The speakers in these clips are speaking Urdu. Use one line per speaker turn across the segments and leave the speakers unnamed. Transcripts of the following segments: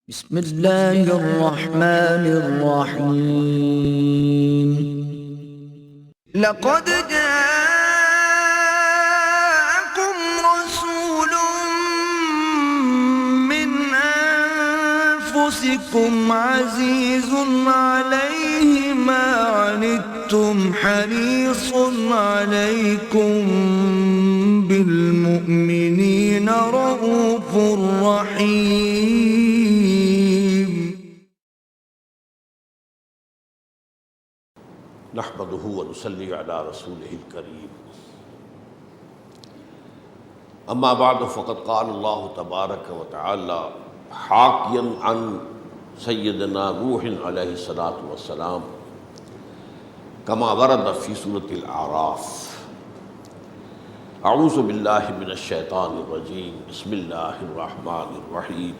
بسم اللہ الرحمن الرحیم لقد جاءكم رسول من أنفسكم عزيز عليه ما عنتم حريص عليكم بالمؤمنين رؤوف رحيم.
نحمده ونصلي على رسوله الكريم اما بعد فقد قال الله تبارك وتعالى حاكيا عن سيدنا نوح عليه الصلاة والسلام كما ورد في سورة الأعراف. اعوذ بالله من الشيطان الرجيم بسم الله الرحمن الرحيم.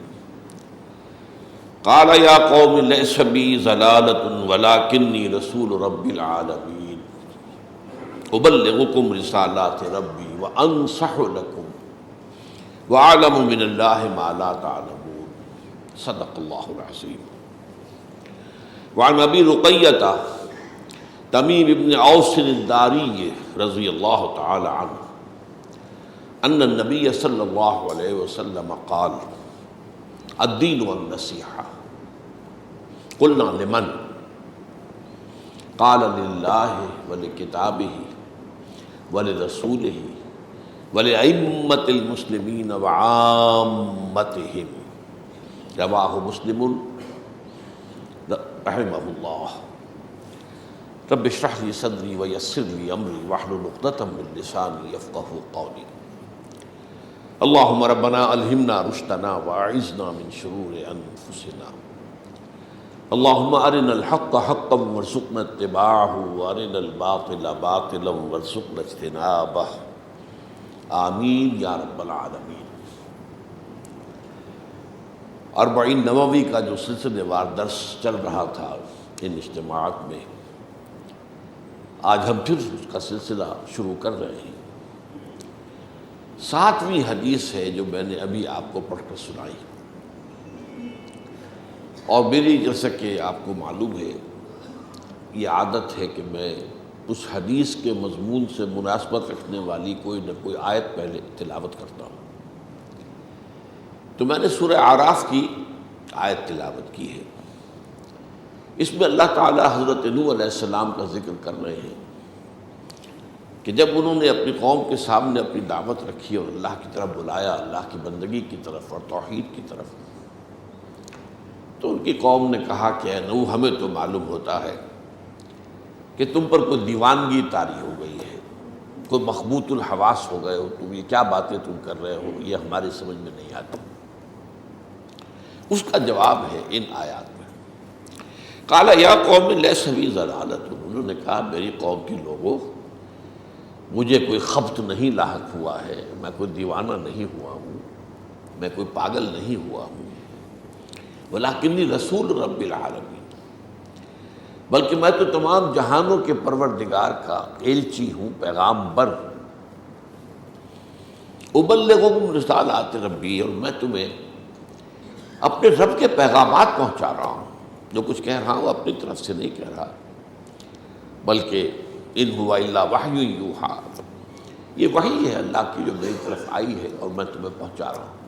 قال يا قوم ليس بي ضلالة ولكني رسول رب العالمين أبلغكم رسالات ربي وأنصح لكم وأعلم من الله ما لا تعلمون. صدق الله العظيم. وعن أبي رقية تميم بن أوس الداري رضي الله تعالى عنه أن النبي صلى الله عليه وسلم قال الدين والنصيحة. قلنا لمن؟ قال لله ولكتابه ولرسوله ولأئمة المسلمين وعامتهم. رواه مسلم رحمه الله. رب اشرح لي صدري ويسر لي أمري واحلل عقدة من لساني يفقهوا قولي. اللهم ربنا الہمنا رشدنا واعذنا من شرور انفسنا. اللهم ارنا الحق حقا وارزقنا اتباعه وارنا الباطل باطلا وارزقنا اجتنابه. آمین یا رب العالمین. اربعین نووی کا جو سلسلے وار درس چل رہا تھا ان اجتماعات میں، آج ہم پھر اس کا سلسلہ شروع کر رہے ہیں. 7ویں حدیث ہے جو میں نے ابھی آپ کو پڑھ کر سنائی، اور میری جیسا کہ آپ کو معلوم ہے یہ عادت ہے کہ میں اس حدیث کے مضمون سے مناسبت رکھنے والی کوئی نہ کوئی آیت پہلے تلاوت کرتا ہوں. تو میں نے سورہ اعراف کی آیت تلاوت کی ہے. اس میں اللہ تعالیٰ حضرت نوح علیہ السلام کا ذکر کر رہے ہیں کہ جب انہوں نے اپنی قوم کے سامنے اپنی دعوت رکھی اور اللہ کی طرف بلایا، اللہ کی بندگی کی طرف اور توحید کی طرف، تو ان کی قوم نے کہا کہ اے نوح، ہمیں تو معلوم ہوتا ہے کہ تم پر کوئی دیوانگی طاری ہو گئی ہے، کوئی مخبوط الحواس ہو گئے ہو، تم یہ کیا باتیں تم کر رہے ہو، یہ ہماری سمجھ میں نہیں آتی. اس کا جواب ہے ان آیات میں. قال یا قوم لیس بی ضلالۃ. انہوں نے کہا میری قوم کی لوگوں، مجھے کوئی خبط نہیں لاحق ہوا ہے، میں کوئی دیوانہ نہیں ہوا ہوں، میں کوئی پاگل نہیں ہوا ہوں. ولیکنی رسول رب العالمین. بلکہ میں تو تمام جہانوں کے پروردگار کا ایلچی ہوں، پیغامبر. ابلغکم رسالات ربی. اور میں تمہیں اپنے رب کے پیغامات پہنچا رہا ہوں. جو کچھ کہہ رہا ہوں اپنی طرف سے نہیں کہہ رہا، بلکہ ان هو الا وحی یوحیٰ. یہ وحی ہے اللہ کی جو میری طرف آئی ہے اور میں تمہیں پہنچا رہا ہوں.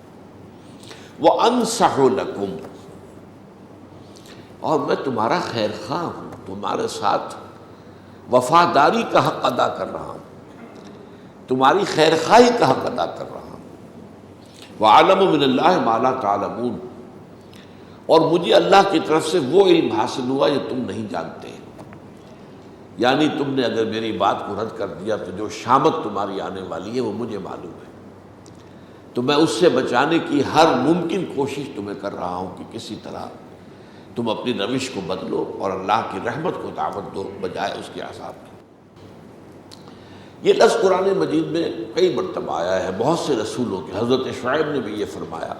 وانصح لکم. اور میں تمہارا خیر خواہ ہوں، تمہارے ساتھ وفاداری کا حق ادا کر رہا ہوں، تمہاری خیر خواہی کا حق ادا کر رہا ہوں. وعلم من اللہ ما لا تعلمون. اور مجھے اللہ کی طرف سے وہ علم حاصل ہوا جو تم نہیں جانتے. یعنی تم نے اگر میری بات کو رد کر دیا تو جو شامت تمہاری آنے والی ہے وہ مجھے معلوم ہے. تو میں اس سے بچانے کی ہر ممکن کوشش تمہیں کر رہا ہوں کہ کسی طرح تم اپنی روش کو بدلو اور اللہ کی رحمت کو دعوت دو بجائے اس کے عذاب کی. یہ لفظ قرآن مجید میں کئی مرتبہ آیا ہے بہت سے رسولوں کے. حضرت شعیب نے بھی یہ فرمایا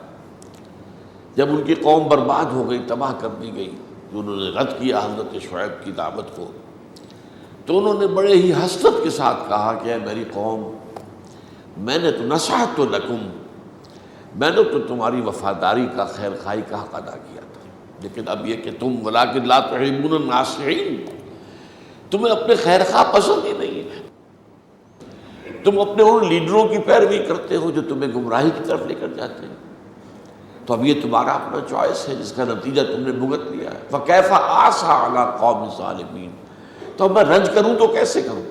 جب ان کی قوم برباد ہو گئی، تباہ کر دی گئی، تو انہوں نے رد کیا حضرت شعیب کی دعوت کو. تو انہوں نے بڑے ہی حسرت کے ساتھ کہا کہ اے میری قوم، میں نے تو نصحت لکم، میں نے تو تمہاری وفاداری کا، خیر خواہی کا حق ادا کیا تھا، لیکن اب یہ کہ تم ولیکن لا تحبون الناصحین، تمہیں اپنے خیر خواہ پسند ہی نہیں ہے، تم اپنے ان لیڈروں کی پیروی کرتے ہو جو تمہیں گمراہی کی طرف لے کر جاتے ہیں۔ تو اب یہ تمہارا اپنا چوائس ہے جس کا نتیجہ تم نے بھگت لیا ہے۔ فَكَيْفَ آسَىٰ عَلَىٰ قَوْمِ ظَالِمِينَ، تو اب میں رنج کروں تو کیسے کروں؟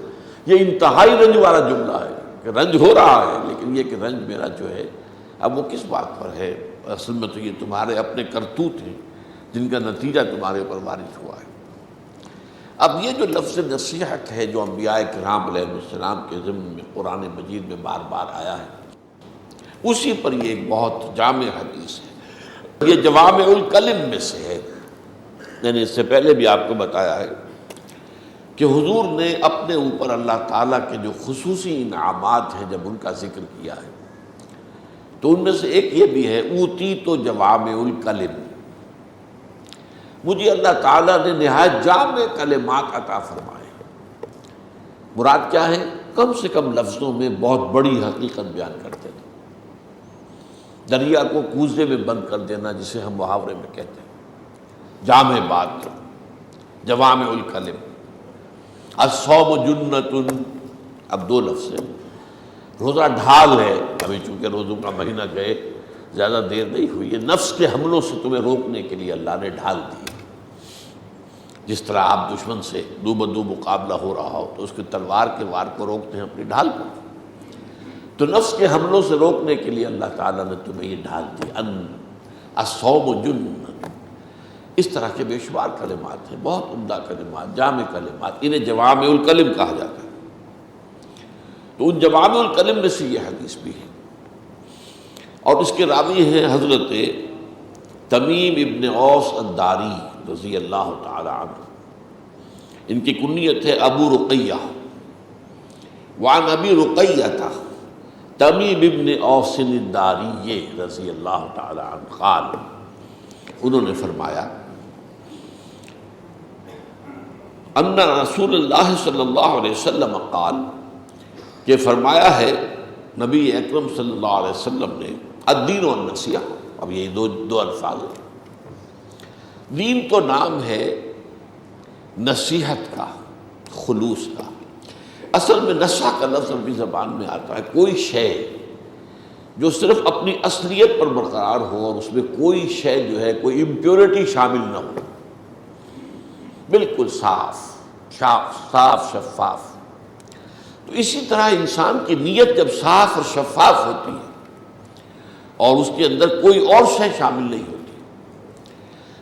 یہ انتہائی رنج والا جملہ ہے کہ رنج ہو رہا ہے، لیکن یہ کہ رنج میرا جو ہے اب وہ کس بات پر ہے؟ اصل میں تو یہ تمہارے اپنے کرتوت ہیں جن کا نتیجہ تمہارے اوپر وارد ہوا ہے۔ اب یہ جو لفظ نصیحت ہے جو انبیاء کرام علیہ السلام کے ضمن میں قرآن مجید میں بار بار آیا ہے، اسی پر یہ ایک بہت جامع حدیث ہے، یہ جوامع الکلم میں سے ہے۔ میں نے اس سے پہلے بھی آپ کو بتایا ہے کہ حضور نے اپنے اوپر اللہ تعالیٰ کے جو خصوصی انعامات ہیں جب ان کا ذکر کیا ہے تو ان میں سے ایک یہ بھی ہے اوتیت جوامع الکلم، مجھے اللہ تعالیٰ نے نہایت جامع کلمات عطا فرمائے۔ مراد کیا ہے؟ کم سے کم لفظوں میں بہت بڑی حقیقت بیان کرتے تھے، دریا کو کوزے میں بند کر دینا جسے ہم محاورے میں کہتے ہیں، جامع بات، جوامع الکلم۔ الصوم جنۃ، اب دو لفظ ہیں، روزہ ڈھال ہے، ابھی چونکہ روزوں کا مہینہ گئے زیادہ دیر نہیں ہوئی، یہ نفس کے حملوں سے تمہیں روکنے کے لیے اللہ نے ڈھال دی۔ جس طرح آپ دشمن سے دو بدو مقابلہ ہو رہا ہو تو اس کے تلوار کے وار کو روکتے ہیں اپنی ڈھال پر، تو نفس کے حملوں سے روکنے کے لیے اللہ تعالیٰ نے تمہیں یہ ڈھال دی۔ الصوم جنۃ، اس طرح کے بے شمار کلمات ہیں، بہت عمدہ کلمات، جامع کلمات، انہیں جوامع الکلم کہا جاتا ہے۔ تو ان جوامع الکلم میں سے یہ حدیث بھی ہے، اور اس کے راوی ہیں حضرت تمیم ابن اوس الداری رضی اللہ تعالی عنہ، ان کی کنیت ہے ابو رقیہ، وعن ابی رقیہ تمیم ابن اوس الداری رضی اللہ تعالی عنہ قال، انہوں نے فرمایا ان رسول اللہ صلی اللہ علیہ وسلم قال، کہ فرمایا ہے نبی اکرم صلی اللہ علیہ وسلم نے، الدین والنصیحہ، اب یہ دو الفاظ ہیں، دین تو نام ہے نصیحت کا، خلوص کا۔ اصل میں نصح کا لفظ عربی زبان میں آتا ہے کوئی شے جو صرف اپنی اصلیت پر برقرار ہو اور اس میں کوئی شے جو ہے کوئی امپیورٹی شامل نہ ہو، بالکل صاف شفاف۔ تو اسی طرح انسان کی نیت جب صاف اور شفاف ہوتی ہے اور اس کے اندر کوئی اور شے شامل نہیں ہوتی،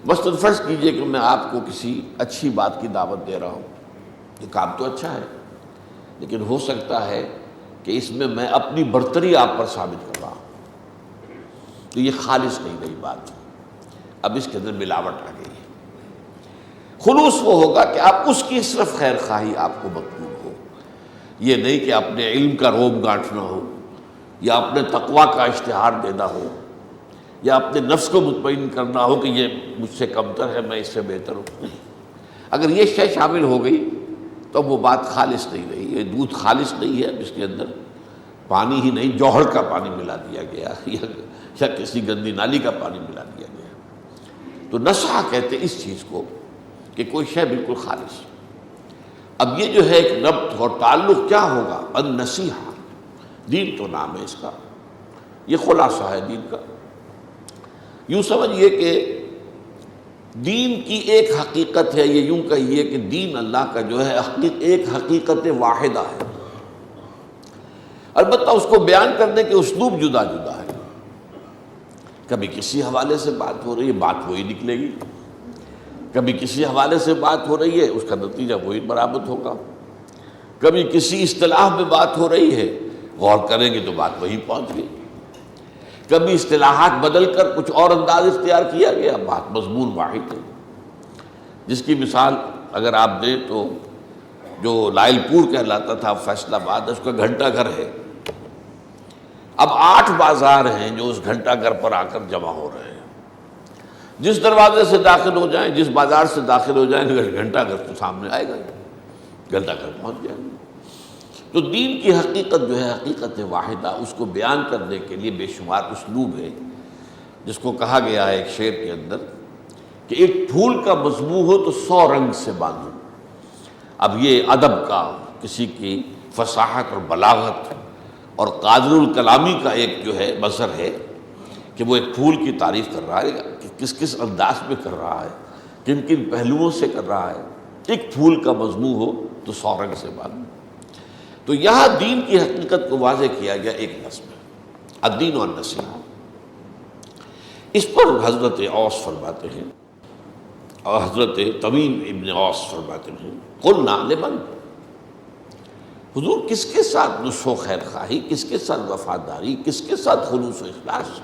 مثلاً فرض کیجئے کہ میں آپ کو کسی اچھی بات کی دعوت دے رہا ہوں، یہ کام تو اچھا ہے لیکن ہو سکتا ہے کہ اس میں میں اپنی برتری آپ پر ثابت کر رہا ہوں، تو یہ خالص نہیں رہی بات، اب اس کے اندر ملاوٹ آ گئی ہے۔ خلوص وہ ہوگا کہ آپ اس کی صرف خیر خواہی آپ کو مطلوب ہو، یہ نہیں کہ اپنے علم کا روب گانٹنا ہو، یا اپنے تقویٰ کا اشتہار دینا ہو، یا اپنے نفس کو مطمئن کرنا ہو کہ یہ مجھ سے کمتر ہے، میں اس سے بہتر ہوں۔ اگر یہ شے شامل ہو گئی تو وہ بات خالص نہیں رہی، یہ دودھ خالص نہیں ہے، اس کے اندر پانی ہی نہیں جوہر کا پانی ملا دیا گیا یا کسی گندی نالی کا پانی ملا دیا گیا۔ تو نصح کہتے اس چیز کو کہ کوئی شے بالکل خالص۔ اب یہ جو ہے ایک ربط اور تعلق کیا ہوگا؟ النصیحہ، دین تو نام ہے اس کا، یہ خلاصہ ہے دین کا۔ یوں سمجھئے کہ دین کی ایک حقیقت ہے، یہ یوں کہیے کہ دین اللہ کا جو ہے ایک حقیقت واحدہ ہے، البتہ اس کو بیان کرنے کے اسلوب جدا جدا ہے۔ کبھی کسی حوالے سے بات ہو رہی ہے، بات وہی نکلے گی، کبھی کسی حوالے سے بات ہو رہی ہے، اس کا نتیجہ وہی برآمد ہوگا، کبھی کسی اصطلاح میں بات ہو رہی ہے، غور کریں گے تو بات وہیں پہنچ گئی، کبھی اصطلاحات بدل کر کچھ اور انداز اختیار کیا گیا، بات مضمون واحد ہے۔ جس کی مثال اگر آپ دیں تو جو لائل پور کہلاتا تھا فیصل آباد، اس کا گھنٹہ گھر ہے، اب 8 بازار ہیں جو اس گھنٹہ گھر پر آ کر جمع ہو رہے ہیں، جس دروازے سے داخل ہو جائیں، جس بازار سے داخل ہو جائیں، گھنٹہ گھر تو سامنے آئے گا، گھنٹہ گھر پہنچ جائیں گے۔ تو دین کی حقیقت جو ہے حقیقت واحدہ، اس کو بیان کرنے کے لیے بے شمار اسلوب ہے، جس کو کہا گیا ہے ایک شعر کے اندر کہ ایک پھول کا مضمون ہو تو 100 رنگ سے باندھو۔ اب یہ ادب کا، کسی کی فصاحت اور بلاغت اور قادر الکلامی کا ایک جو ہے مظہر ہے کہ وہ ایک پھول کی تعریف کر رہا ہے کہ کس کس انداز میں کر رہا ہے، کن کن پہلوؤں سے کر رہا ہے۔ ایک پھول کا مضمون ہو تو 100 رنگ سے باندھو۔ تو یہاں دین کی حقیقت کو واضح کیا گیا ایک نظم میں، الدین والنصیحہ۔ اس پر حضرت اوس فرماتے ہیں اور حضرت تمیم ابن اوس فرماتے ہیں قلنا لمن، حضور کس کے ساتھ نصح و خیر خواہی، کس کے ساتھ وفاداری، کس کے ساتھ خلوص و اخلاص،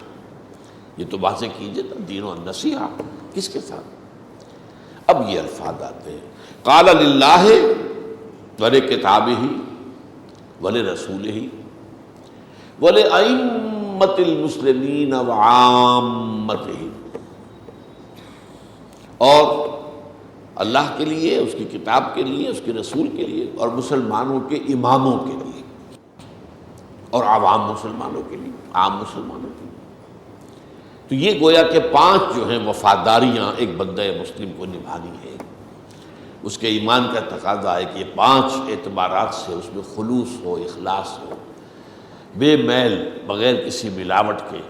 یہ تو واضح کیجئے نا، دین و نصیحہ کس کے ساتھ۔ اب یہ الفاظ آتے ہیں قال للہ ولکتابہ ولرسولہ ولأئمۃ المسلمین وعامتہ، اور اللہ کے لیے، اس کی کتاب کے لیے، اس کے رسول کے لیے، اور مسلمانوں کے اماموں کے لیے، اور عوام مسلمانوں کے لیے، عام مسلمانوں کے لیے۔ تو یہ گویا کہ 5 جو ہیں وفاداریاں ایک بندہ مسلم کو نبھانی ہے۔ اس کے ایمان کا تقاضا ہے کہ یہ 5 اعتبارات سے اس میں خلوص ہو، اخلاص ہو، بے میل، بغیر کسی ملاوٹ کے،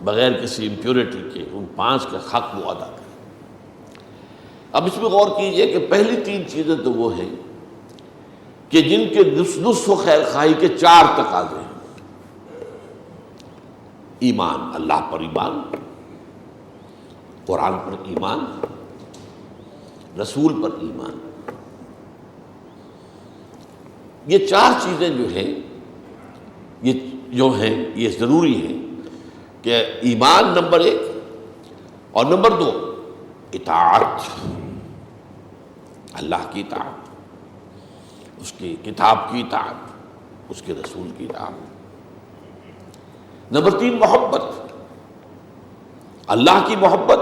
بغیر کسی امپیورٹی کے، ان 5 کا حق وہ ادا کرے۔ اب اس میں غور کیجئے کہ پہلی 3 چیزیں تو وہ ہیں کہ جن کے نصح و خیر خواہی کے 4 تقاضے ہیں۔ ایمان، اللہ پر ایمان، قرآن پر ایمان، رسول پر ایمان۔ یہ 4 چیزیں جو ہیں، یہ جو ہیں یہ ضروری ہے کہ ایمان نمبر 1، اور نمبر 2 اطاعت، اللہ کی اطاعت، اس کی کتاب کی اطاعت، اس کے رسول کی اطاعت۔ نمبر 3 محبت، اللہ کی محبت،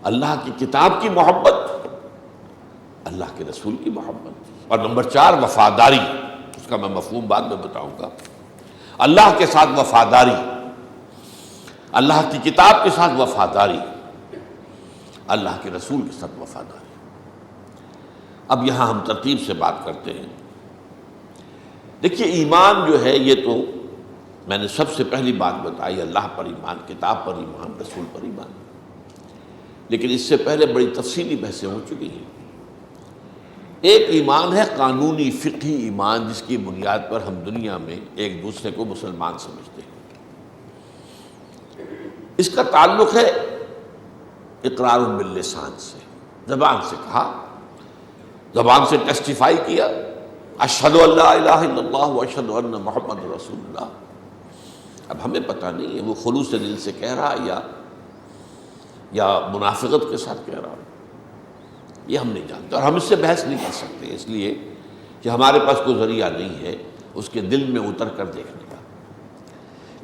اللہ کی کتاب کی محبت، اللہ کے رسول کی محبت۔ اور نمبر 4 وفاداری، اس کا میں مفہوم بعد میں بتاؤں گا۔ اللہ کے ساتھ وفاداری، اللہ کی کتاب کے ساتھ وفاداری، اللہ کے رسول کے ساتھ وفاداری۔ اب یہاں ہم ترتیب سے بات کرتے ہیں۔ دیکھیے ایمان جو ہے یہ تو میں نے سب سے پہلی بات بتائی، اللہ پر ایمان، کتاب پر ایمان، رسول پر ایمان۔ لیکن اس سے پہلے بڑی تفصیلی بحثیں ہو چکی ہیں۔ ایک ایمان ہے قانونی فقہی ایمان، جس کی بنیاد پر ہم دنیا میں ایک دوسرے کو مسلمان سمجھتے ہیں۔ اس کا تعلق ہے اقرار باللسان سے، زبان سے کہا، زبان سے ٹیسٹیفائی کیا، اشہد ان لا الہ الا اللہ واشہد ان محمد رسول اللہ۔ اب ہمیں پتہ نہیں ہے وہ خلوص دل سے کہہ رہا یا منافقت کے ساتھ کہہ رہا، یہ ہم نہیں جانتے، اور ہم اس سے بحث نہیں کر سکتے، اس لیے کہ ہمارے پاس کوئی ذریعہ نہیں ہے اس کے دل میں اتر کر دیکھنے کا۔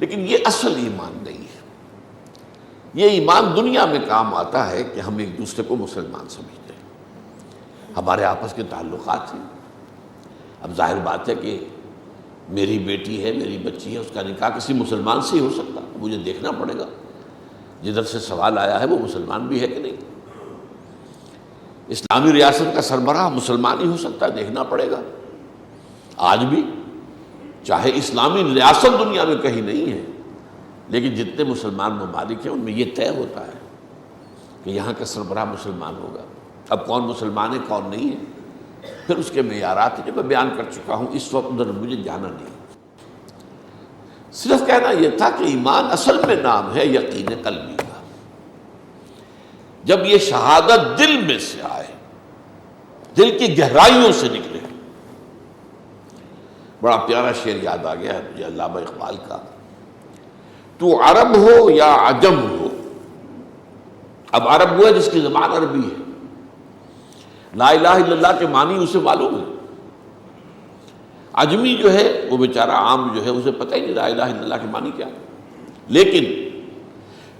لیکن یہ اصل ایمان نہیں ہے۔ یہ ایمان دنیا میں کام آتا ہے کہ ہم ایک دوسرے کو مسلمان سمجھتے ہیں، ہمارے آپس کے تعلقات ہیں۔ اب ظاہر بات ہے کہ میری بیٹی ہے، میری بچی ہے، اس کا نکاح کسی مسلمان سے ہی ہو سکتا، مجھے دیکھنا پڑے گا جدھر سے سوال آیا ہے وہ مسلمان بھی ہے کہ نہیں۔ اسلامی ریاست کا سربراہ مسلمان ہی ہو سکتا ہے، دیکھنا پڑے گا۔ آج بھی چاہے اسلامی ریاست دنیا میں کہیں نہیں ہے، لیکن جتنے مسلمان ممالک ہیں ان میں یہ طے ہوتا ہے کہ یہاں کا سربراہ مسلمان ہوگا۔ اب کون مسلمان ہے کون نہیں ہے، پھر اس کے معیارات جو میں بیان کر چکا ہوں، اس وقت ادھر مجھے جانا نہیں۔ صرف کہنا یہ تھا کہ ایمان اصل میں نام ہے یقین قلبی کا۔ جب یہ شہادت دل میں سے آئے، دل کی گہرائیوں سے نکلے۔ بڑا پیارا شعر یاد آ گیا ہے مجھے علامہ اقبال کا، تو عرب ہو یا عجم ہو۔ اب عرب وہ ہے جس کی زبان عربی ہے، لا الہ الا اللہ کے معنی اسے معلوم ہے۔ عجمی جو ہے وہ بیچارہ عام جو ہے اسے پتہ ہی نہیں لا الہ الا اللہ کے معنی کیا۔ لیکن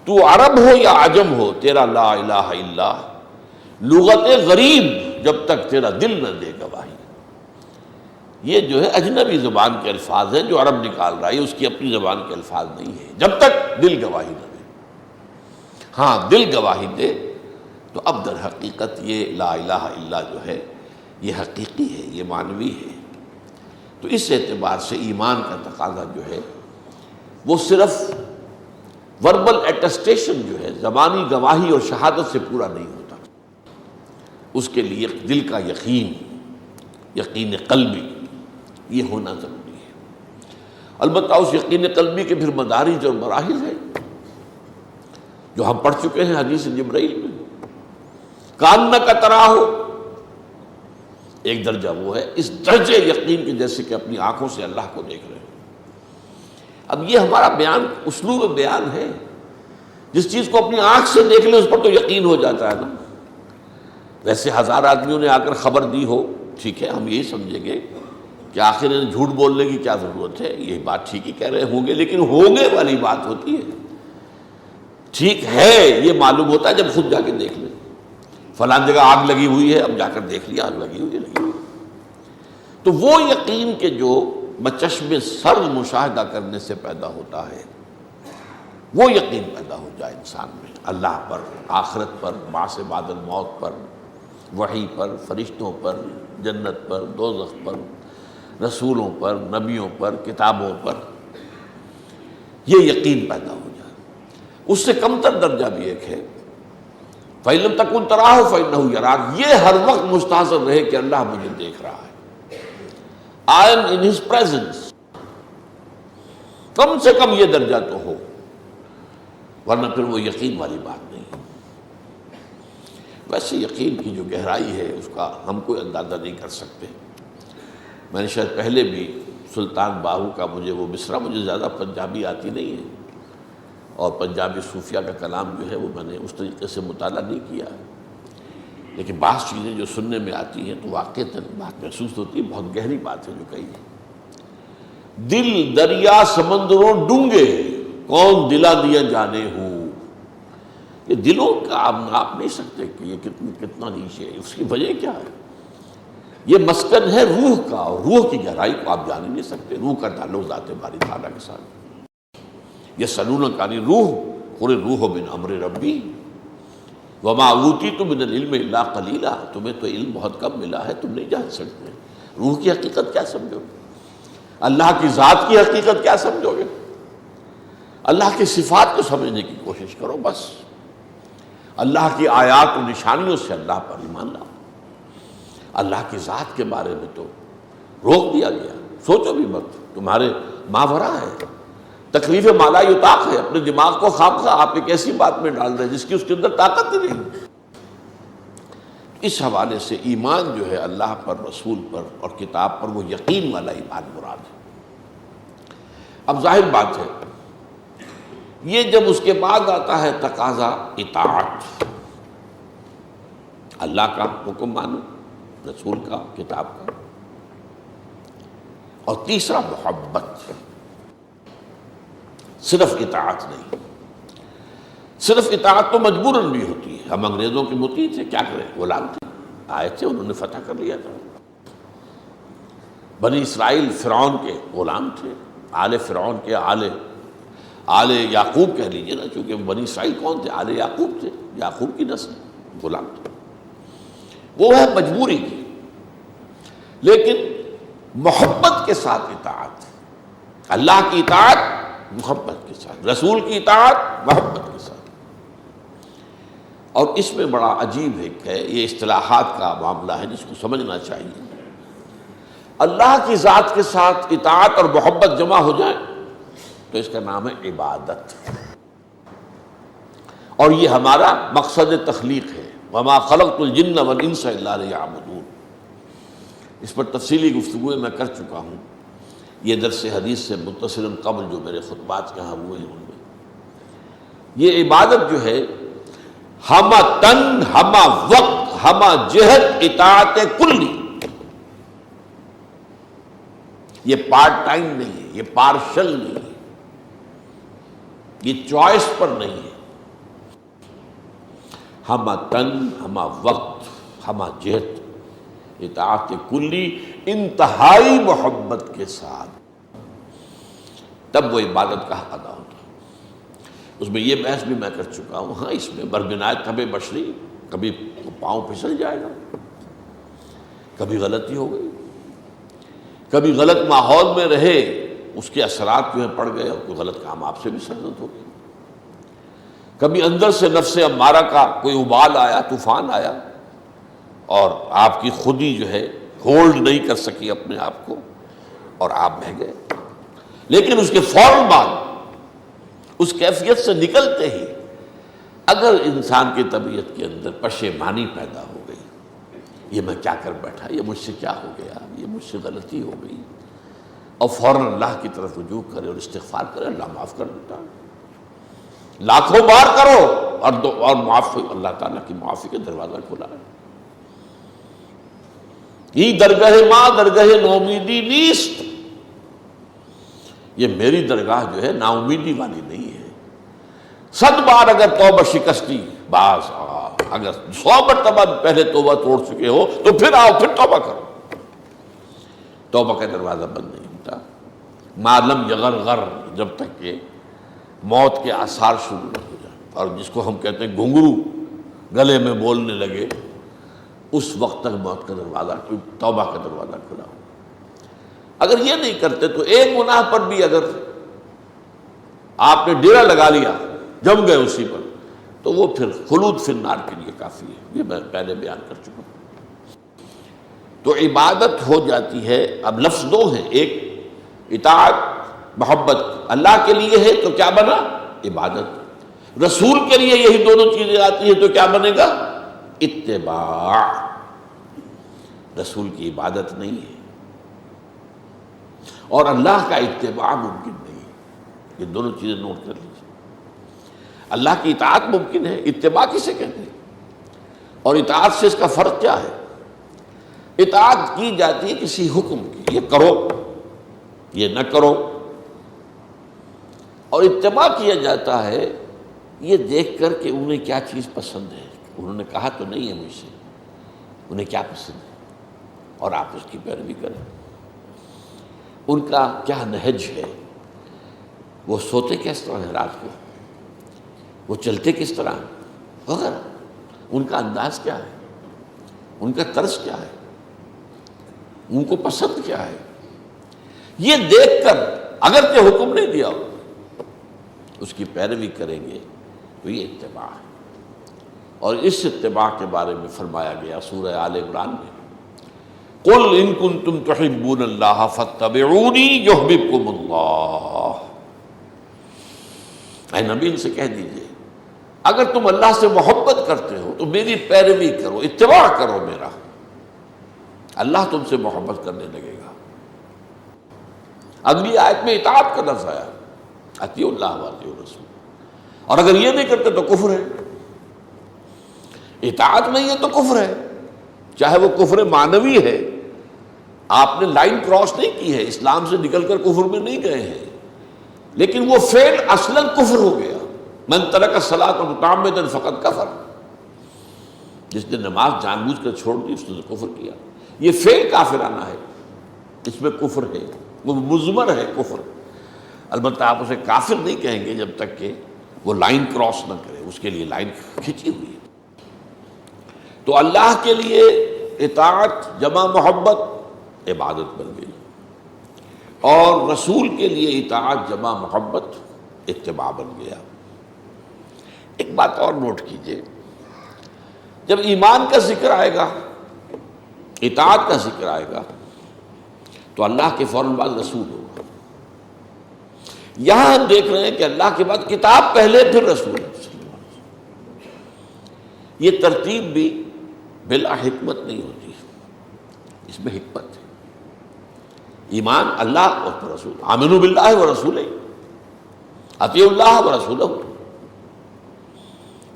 تو عرب ہو یا عجم ہو، تیرا لا الہ الا لغت غریب جب تک تیرا دل نہ دے گواہی۔ یہ جو ہے اجنبی زبان کے الفاظ ہیں جو عرب نکال رہا ہے، اس کی اپنی زبان کے الفاظ نہیں ہے، جب تک دل گواہی نہ دے۔ ہاں دل گواہی دے تو اب در حقیقت یہ لا الہ الا جو ہے یہ حقیقی ہے، یہ معنوی ہے۔ تو اس اعتبار سے ایمان کا تقاضا جو ہے وہ صرف وربل ایٹسٹیشن جو ہے، زبانی گواہی اور شہادت سے پورا نہیں ہوتا، اس کے لیے دل کا یقین، یقین قلبی یہ ہونا ضروری ہے۔ البتہ اس یقین قلبی کے پھر مدارج اور مراحل ہیں جو ہم پڑھ چکے ہیں حدیث جبرائیل میں۔ کانک تراہ، ایک درجہ وہ ہے اس درجے یقین کے جیسے کہ اپنی آنکھوں سے اللہ کو دیکھ رہے ہیں۔ اب یہ ہمارا بیان اسلوب بیان ہے، جس چیز کو اپنی آنکھ سے دیکھ لیں اس پر تو یقین ہو جاتا ہے نا۔ ویسے 1000 آدمیوں نے آ کر خبر دی ہو، ٹھیک ہے، ہم یہی سمجھیں گے کہ آخر انہیں جھوٹ بولنے کی کیا ضرورت ہے، یہ بات ٹھیک ہی کہہ رہے ہوں گے، لیکن ہوگے والی بات ہوتی ہے۔ ٹھیک ہے یہ معلوم ہوتا ہے جب خود جا کے دیکھ لیں، فلاں جگہ آگ لگی ہوئی ہے، اب جا کر دیکھ لیا آگ لگی ہوئی ہے۔ تو وہ یقین کے جو بچشم سر مشاہدہ کرنے سے پیدا ہوتا ہے، وہ یقین پیدا ہو جائے انسان میں، اللہ پر، آخرت پر، بعث بعد الموت پر، وحی پر، فرشتوں پر، جنت پر، دوزخ پر، رسولوں پر، نبیوں پر، کتابوں پر، یہ یقین پیدا ہو جائے۔ اس سے کم تر درجہ بھی ایک ہے، فَإِن لَمْ تَكُنْ تَرَاهُ فَإِنَّهُ يَرَاكَ، یہ ہر وقت مستحضر رہے کہ اللہ مجھے دیکھ رہا ہے، I am in his presence، کم سے کم یہ درجہ تو ہو، ورنہ پھر وہ یقین والی بات نہیں ہے۔ ویسے یقین کی جو گہرائی ہے اس کا ہم کوئی اندازہ نہیں کر سکتے۔ میں نے شاید پہلے بھی سلطان باہو کا مجھے وہ مصرع، مجھے زیادہ پنجابی آتی نہیں ہے، اور پنجابی صوفیہ کا کلام جو ہے وہ میں نے اس طریقے سے مطالعہ نہیں کیا، لیکن بعض چیزیں جو سننے میں آتی ہیں تو واقعتاً بات محسوس ہوتی ہے، بہت گہری بات ہے جو کہی ہے۔ دل دریا سمندروں ڈونگے، کون دلا دیا جانے ہوں، یہ دلوں کا آپ ناپ نہیں سکتے کہ یہ کتنا نیچے ہے، اس کی وجہ کیا ہے؟ یہ مسکن ہے روح کا، اور روح کی گہرائی کو آپ جان ہی نہیں سکتے۔ روح کا تعلق ذات باری تعالیٰ کے ساتھ۔ یہ سلونک عن الروح قل الروح من امر ربی وما اوتیتم من العلم الا قلیلا، تمہیں تو علم بہت کم ملا ہے، تم نہیں جان سکتے۔ روح کی حقیقت کیا سمجھو گے؟ اللہ کی ذات کی حقیقت کیا سمجھو گے؟ اللہ کی صفات کو سمجھنے کی کوشش کرو بس۔ اللہ کی آیات و نشانیوں سے اللہ پر ایمان لاؤ۔ اللہ کی ذات کے بارے میں تو روک دیا گیا، سوچو بھی مت، تمہارے ماورا ہے، تکلیف مالا یطاق ہے، اپنے دماغ کو خامخواہ آپ ایک ایسی بات میں ڈال رہے ہیں جس کی اس کے اندر طاقت ہی نہیں۔ اس حوالے سے ایمان جو ہے اللہ پر، رسول پر اور کتاب پر، وہ یقین والا ایمان مراد ہے۔ اب ظاہر بات ہے یہ جب اس کے بعد آتا ہے تقاضا اطاعت، اللہ کا حکم مانو، رسول کا، کتاب کا، اور تیسرا محبت، صرف اطاعت نہیں۔ صرف اطاعت تو مجبوراً بھی ہوتی ہے، ہم انگریزوں کے مطیع تھے، کیا کریں، غلام تھے، آئے تھے، انہوں نے فتح کر لیا تھا۔ بنی اسرائیل فرعون کے غلام تھے، آل فرعون کے، آل یعقوب کہہ لیجیے نا، چونکہ بنی اسرائیل کون تھے؟ آل یعقوب تھے، یعقوب کی نسل، غلام تھے۔ وہ ہے مجبوری کی، لیکن محبت کے ساتھ اطاعت، اللہ کی اطاعت محبت کے ساتھ، رسول کی اطاعت محبت کے ساتھ۔ اور اس میں بڑا عجیب ہے، یہ اصطلاحات کا معاملہ ہے جس کو سمجھنا چاہیے۔ اللہ کی ذات کے ساتھ اطاعت اور محبت جمع ہو جائے تو اس کا نام ہے عبادت، اور یہ ہمارا مقصد تخلیق ہے۔ وما خلقت الجن والانس الا لیعبدون، اس پر تفصیلی گفتگو میں کر چکا ہوں، یہ درس حدیث سے متصل قبل جو میرے خطبات یہاں ہوئے ہیں ان میں۔ یہ عبادت جو ہے ہمہ تن، ہمہ وقت، ہمہ جہت اطاعت کلی، یہ پارٹ ٹائم نہیں ہے، یہ پارشل نہیں ہے، یہ چوائس پر نہیں ہے۔ ہمہ تن، ہمہ وقت، ہمہ جہت، اطاعت کلی انتہائی محبت کے ساتھ، تب وہ عبادت کا حق ادا ہوتا ہے۔ اس میں یہ بحث بھی میں کر چکا ہوں، ہاں اس میں بربنایت طبع بشری، کبھی پاؤں پھسل جائے گا، کبھی غلطی ہو گئی، کبھی غلط ماحول میں رہے، اس کے اثرات جو ہیں پڑ گئے اور کوئی غلط کام آپ سے بھی سرزد ہو گئی، کبھی اندر سے نفس امارہ کا کوئی ابال آیا، طوفان آیا، اور آپ کی خودی جو ہے ہولڈ نہیں کر سکی اپنے آپ کو اور آپ بہہ گئے۔ لیکن اس کے فوراً بعد اس کیفیت سے نکلتے ہی اگر انسان کی طبیعت کے اندر پشیمانی پیدا ہو گئی، یہ میں کیا کر بیٹھا، یہ مجھ سے کیا ہو گیا، یہ مجھ سے غلطی ہو گئی، اور فوراً اللہ کی طرف رجوع کرے اور استغفار کرے، اللہ معاف کر دیتا ہے۔ لاکھوں بار کرو اور معاف، اللہ تعالیٰ کی معافی کا دروازہ کھلا ہے۔ یہ درگاہ ماں درگاہ نومیدی نیست، یہ میری درگاہ جو ہے نا امیدی والی نہیں ہے۔ 100 بار اگر توبہ شکستی، بعض اگر 100 مرتبہ پہلے توبہ توڑ چکے ہو تو پھر آؤ، پھر توبہ کرو، توبہ کا دروازہ بند نہیں ہوتا۔ ما لم یغرغر، جب تک کہ موت کے آثار شروع نہ ہو جائیں، اور جس کو ہم کہتے ہیں گھنگرو گلے میں بولنے لگے، اس وقت تک موت کا دروازہ، توبہ کا دروازہ کھلا ہو۔ اگر یہ نہیں کرتے تو ایک گناہ پر بھی اگر آپ نے ڈیرا لگا لیا، جم گئے اسی پر، تو وہ پھر خلود فی النار کے لیے کافی ہے، یہ میں پہلے بیان کر چکا ہوں۔ تو عبادت ہو جاتی ہے، اب لفظ دو ہیں، ایک اطاعت محبت اللہ کے لیے ہے تو کیا بنا؟ عبادت۔ رسول کے لیے یہی دونوں چیزیں آتی ہیں تو کیا بنے گا؟ اتباع۔ رسول کی عبادت نہیں ہے اور اللہ کا اتباع ممکن نہیں ہے، یہ دونوں چیزیں نوٹ کر لیجیے۔ اللہ کی اطاعت ممکن ہے، اتباع کسے کہتے ہیں؟ اور اطاعت سے اس کا فرق کیا ہے؟ اطاعت کی جاتی ہے کسی حکم کی، یہ کرو یہ نہ کرو، اور اتباع کیا جاتا ہے یہ دیکھ کر کہ انہیں کیا چیز پسند ہے، انہوں نے کہا تو نہیں ہے مجھ سے، انہیں کیا پسند ہے اور آپ اس کی پیروی کریں۔ ان کا کیا نہج ہے، وہ سوتے کس طرح ہیں رات کو، وہ چلتے کس طرح ہیں وغیرہ، ان کا انداز کیا ہے، ان کا طرز کیا ہے، ان کو پسند کیا ہے، یہ دیکھ کر اگر کہ حکم نہیں دیا ہو اس کی پیروی کریں گے تو یہ اتباع ہے۔ اور اس اتباع کے بارے میں فرمایا گیا سورہ آل عمران میں، قُلْ إِن كُنتُمْ تُحِبُّونَ اللَّهَ فَاتَّبِعُونِي يُحْبِبْكُمُ اللَّهُ۔ اے نبی ان سے کہہ دیجئے اگر تم اللہ سے محبت کرتے ہو تو میری پیروی کرو، اتباع کرو میرا، اللہ تم سے محبت کرنے لگے گا۔ اگلی آیت میں اطاعت کا لفظ آیا، اطیعوا اللہ واطیعوا الرسول، اور اگر یہ نہیں کرتے تو کفر ہے، اطاعت نہیں ہے تو کفر ہے، چاہے وہ کفر معنوی ہے، آپ نے لائن کراس نہیں کی ہے، اسلام سے نکل کر کفر میں نہیں گئے ہیں، لیکن وہ فعل اصلاً کفر ہو گیا۔ من ترک الصلاۃ متعمدا فقد کفر، جس نے نماز جان بوجھ کر چھوڑ دی اس نے کفر کیا۔ یہ فعل کافرانہ ہے، اس میں کفر ہے، وہ مضمر ہے کفر، البتہ آپ اسے کافر نہیں کہیں گے جب تک کہ وہ لائن کراس نہ کرے، اس کے لیے لائن کھینچی ہوئی ہے۔ تو اللہ کے لیے اطاعت جمع محبت عبادت بن گئی، اور رسول کے لیے اطاعت جمع محبت اتباع بن گیا۔ ایک بات اور نوٹ کیجئے، جب ایمان کا ذکر آئے گا، اطاعت کا ذکر آئے گا، تو اللہ کے فوراً بعد رسول ہوگا۔ یہاں ہم دیکھ رہے ہیں کہ اللہ کے بعد کتاب پہلے پھر رسول ہے۔ یہ ترتیب بھی بلا حکمت نہیں ہوتی، اس میں حکمت ہے۔ ایمان اللہ اور پھر رسول، آمنوا باللہ و رسولہ، اطیعوا اللہ و رسولہ۔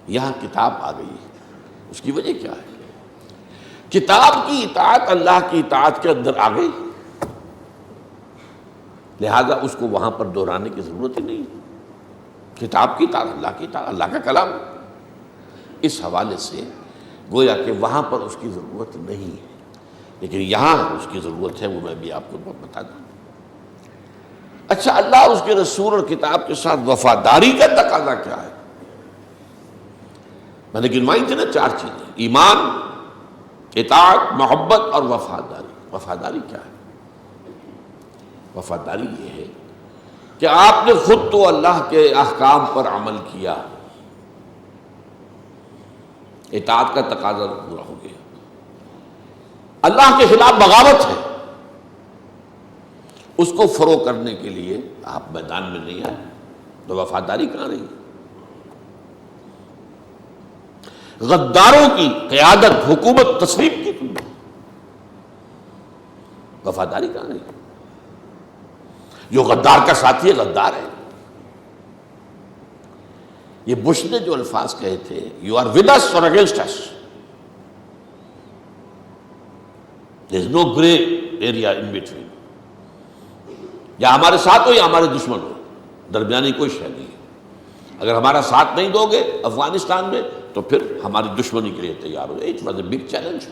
یہاں کتاب آ گئی ہے، اس کی وجہ کیا ہے؟ کتاب کی اطاعت اللہ کی اطاعت کے اندر آ گئی، لہذا اس کو وہاں پر دہرانے کی ضرورت ہی نہیں۔ کتاب کی اطاعت اللہ کی اطاعت، اللہ کا کلام، اس حوالے سے گویا کہ وہاں پر اس کی ضرورت نہیں ہے۔ لیکن یہاں اس کی ضرورت ہے، وہ میں بھی آپ کو بتا دوں۔ اچھا، اللہ اور اس کے رسول اور کتاب کے ساتھ وفاداری کا تقاضا کیا ہے؟ میں نے گنوائی تھی نا 4 چیزیں: ایمان، اطاعت، محبت اور وفاداری۔ وفاداری کیا ہے؟ وفاداری یہ ہے کہ آپ نے خود تو اللہ کے احکام پر عمل کیا، اطاعت کا تقاضا پورا ہو گیا۔ اللہ کے خلاف بغاوت ہے، اس کو فروغ کرنے کے لیے آپ میدان میں نہیں آئے، تو وفاداری کہاں رہی؟ غداروں کی قیادت، حکومت تسلیم کی تم نے، وفاداری کہاں رہی؟ جو غدار کا ساتھی ہے غدار ہے۔ یہ بش نے جو الفاظ کہے تھے، you are with us or against us, there is no grey area in between, یا ہمارے ساتھ ہو یا ہمارے دشمن ہو، درمیانی کوئی شے نہیں ہے۔ اگر ہمارا ساتھ نہیں دو گے افغانستان میں تو پھر ہماری دشمنی کے لیے تیار ہو جائے۔ It was a big challenge.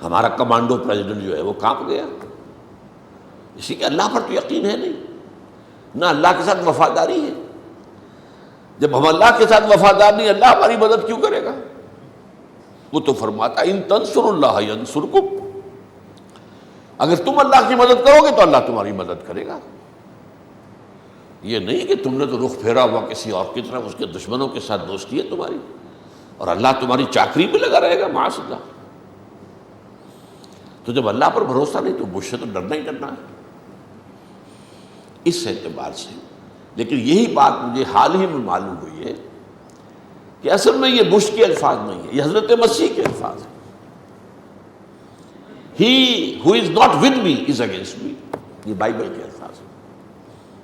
ہمارا کمانڈو پریزیڈنٹ جو ہے وہ کانپ گیا، اسی کہ اللہ پر تو یقین ہے نہیں، نہ اللہ کے ساتھ وفاداری ہے۔ جب ہم اللہ کے ساتھ وفادار نہیں، اللہ ہماری مدد کیوں کرے گا؟ وہ تو فرماتا ان تنصروا اللہ ینصرکم، اگر تم اللہ کی مدد کرو گے تو اللہ تمہاری مدد کرے گا۔ یہ نہیں کہ تم نے تو رخ پھیرا ہوا کسی اور کی طرف، اس کے دشمنوں کے ساتھ دوستی ہے تمہاری اور اللہ تمہاری چاکری میں لگا رہے گا، معاذ اللہ۔ تو جب اللہ پر بھروسہ نہیں تو مجھ سے تو ڈرنا ہی ڈرنا ہے اس اعتبار سے۔ لیکن یہی بات مجھے حال ہی میں معلوم ہوئی ہے کہ اصل میں یہ بش کے الفاظ نہیں ہے، یہ حضرت مسیح کے الفاظ ہیں۔ He who is not with me is against me، یہ بائبل کے الفاظ ہیں۔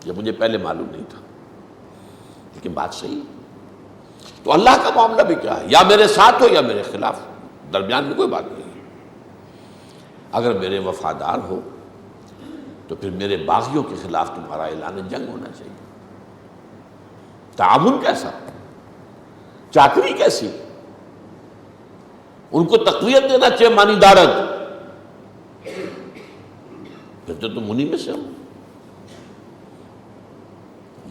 یہ مجھے پہلے معلوم نہیں تھا، لیکن بات صحیح ہے۔ تو اللہ کا معاملہ بھی کیا ہے؟ یا میرے ساتھ ہو یا میرے خلاف، درمیان میں کوئی بات نہیں ہے۔ اگر میرے وفادار ہو تو پھر میرے باغیوں کے خلاف تمہارا اعلان جنگ ہونا چاہیے۔ تعاون کیسا؟ چاکری کیسی؟ ان کو تقویت دینا چاہیے، مانی دارت، پھر تو تم انہی میں سے ہو۔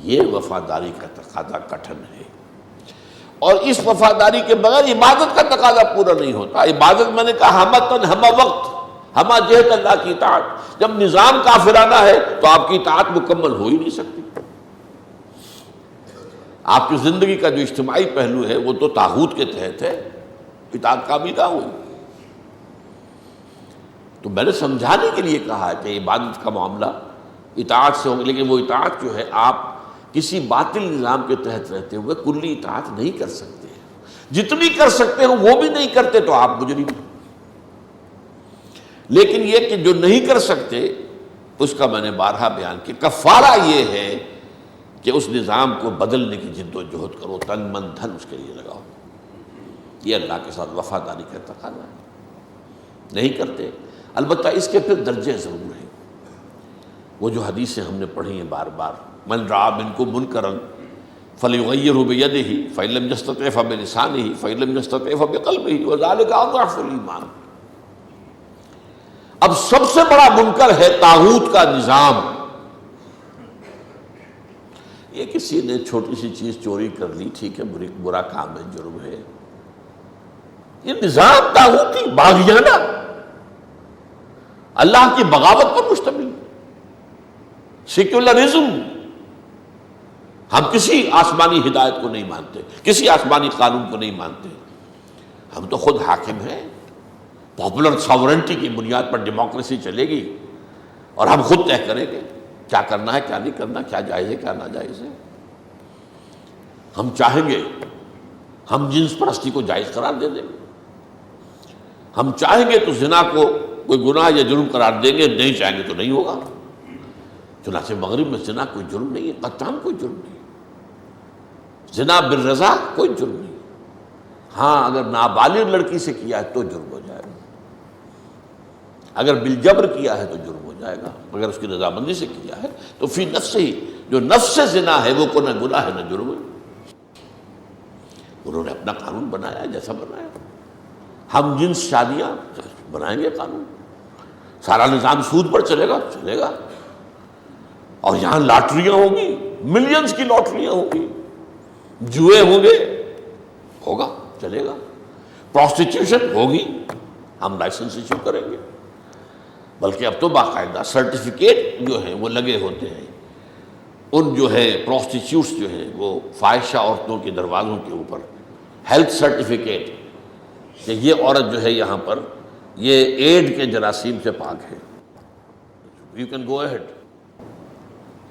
یہ وفاداری کا تقاضا کٹھن ہے، اور اس وفاداری کے بغیر عبادت کا تقاضا پورا نہیں ہوتا۔ عبادت میں نے کہا ہمتن، ہمہ وقت، ہمہ جہت اللہ کی اطاعت۔ جب نظام کافرانہ ہے تو آپ کی اطاعت مکمل ہو ہی نہیں سکتی۔ آپ کی زندگی کا جو اجتماعی پہلو ہے وہ تو طاغوت کے تحت ہے، اطاعت کامل نہ ہوئی۔ تو میں نے سمجھانے کے لیے کہا کہ عبادت کا معاملہ اطاعت سے ہوگا، لیکن وہ اطاعت جو ہے آپ کسی باطل نظام کے تحت رہتے ہوئے کلی اطاعت نہیں کر سکتے، جتنی کر سکتے ہو وہ بھی نہیں کرتے تو آپ مجرم۔ لیکن یہ کہ جو نہیں کر سکتے اس کا میں نے بارہا بیان کیا، کفارہ یہ ہے کہ اس نظام کو بدلنے کی جد و جہد کرو، تن من دھن اس کے لیے لگاؤ۔ یہ اللہ کے ساتھ وفاداری کا تقاضا ہے۔ نہیں کرتے، البتہ اس کے پھر درجے ضرور ہیں۔ وہ جو حدیثیں ہم نے پڑھی ہیں بار بار، من رعا منکم منکرا فلیغیرہ بیدہ فإن لم یستطع فبلسانہ فإن لم یستطع فبقلبہ وذلک اضعف الایمان۔ اب سب سے بڑا منکر ہے طاغوت کا نظام۔ یہ کسی نے چھوٹی سی چیز چوری کر لی، ٹھیک ہے، برا کام ہے، جرم ہے۔ یہ نظام طاغوتی باغیانہ، اللہ کی بغاوت پر مشتمل، سیکولرزم۔ ہم کسی آسمانی ہدایت کو نہیں مانتے، کسی آسمانی قانون کو نہیں مانتے، ہم تو خود حاکم ہیں۔ پاپولر ساورنٹی کی بنیاد پر ڈیموکریسی چلے گی اور ہم خود طے کریں گے کیا کرنا ہے کیا نہیں کرنا، کیا جائز ہے کیا ناجائز ہے۔ ہم چاہیں گے ہم جنس پرستی کو جائز قرار دے دیں گے، ہم چاہیں گے تو زنا کو کوئی گناہ یا جرم قرار دیں گے، نہیں چاہیں گے تو نہیں ہوگا۔ چنانچہ مغرب میں زنا کوئی جرم نہیں ہے، قطعاً کوئی جرم نہیں، زنا بالرضا کوئی جرم نہیں۔ ہاں اگر نابالغ لڑکی سے کیا ہے تو جرم ہو جائے گا، اگر بالجبر کیا ہے تو جرم ہو جائے گا، اگر اس کی رضامندی سے کیا ہے تو فی نفس ہی، جو نفس سے زنا ہے وہ کو نہ گناہ ہے نہ جرم ہے۔ انہوں نے اپنا قانون بنایا جیسا بنایا، ہم جنس شادیاں بنائیں گے قانون، سارا نظام سود پر چلے گا، اور یہاں لاٹریاں ہوں گی، ملینز کی لاٹریاں ہوں گی، جوئے ہوں گے، ہوگا، چلے گا، پروسٹیٹیوشن ہوگی، ہم لائسنس ایشو کریں گے، بلکہ اب تو باقاعدہ سرٹیفکیٹ جو ہیں وہ لگے ہوتے ہیں ان جو ہے پروسٹیٹیوٹس جو ہیں وہ فاحشہ عورتوں کے دروازوں کے اوپر، ہیلتھ سرٹیفکیٹ کہ یہ عورت جو ہے یہاں پر یہ ایڈ کے جراثیم سے پاک ہے، you can go ahead,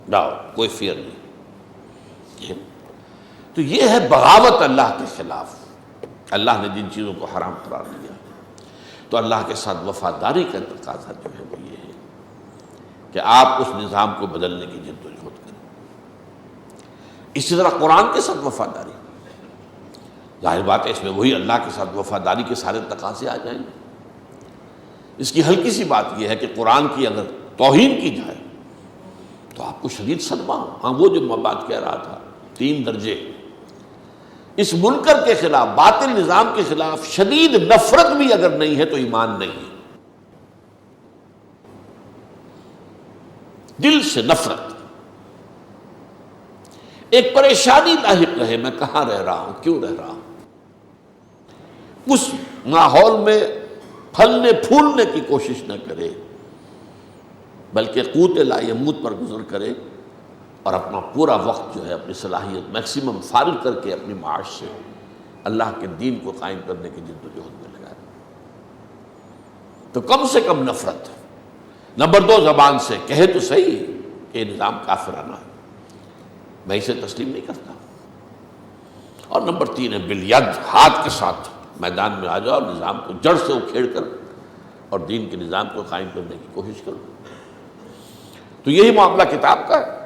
now کوئی فیئر نہیں۔ تو یہ ہے بغاوت اللہ کے خلاف، اللہ نے جن چیزوں کو حرام قرار دیا۔ تو اللہ کے ساتھ وفاداری کا تقاضا جو ہے وہ یہ ہے کہ آپ اس نظام کو بدلنے کی جد و جہد کریں۔ اسی طرح قرآن کے ساتھ وفاداری، ظاہر بات ہے اس میں وہی اللہ کے ساتھ وفاداری کے سارے تقاضے آ جائیں گے۔ اس کی ہلکی سی بات یہ ہے کہ قرآن کی اگر توہین کی جائے تو آپ کو شدید صدمہ ہو۔ ہاں وہ جو میں بات کہہ رہا تھا 3 درجے، اس منکر کے خلاف، باطل نظام کے خلاف شدید نفرت بھی اگر نہیں ہے تو ایمان نہیں ہے، دل سے نفرت، ایک پریشانی لاحق رہے میں کہاں رہ رہا ہوں، کیوں رہ رہا ہوں، اس ماحول میں پھلنے پھولنے کی کوشش نہ کرے بلکہ قوت لا یموت پر گزر کرے اور اپنا پورا وقت جو ہے اپنی صلاحیت میکسیمم فارغ کر کے اپنی معاش سے اللہ کے دین کو قائم کرنے کی جد و جہد میں لگائے۔ تو کم سے کم نفرت۔ نمبر 2، زبان سے کہے تو صحیح کہ یہ نظام کافرانہ ہے، میں اسے تسلیم نہیں کرتا۔ اور نمبر 3 ہے بالید، ہاتھ کے ساتھ میدان میں آ جاؤ اور نظام کو جڑ سے اکھیڑ کر اور دین کے نظام کو قائم کرنے کی کوشش کرو۔ تو یہی معاملہ کتاب کا ہے۔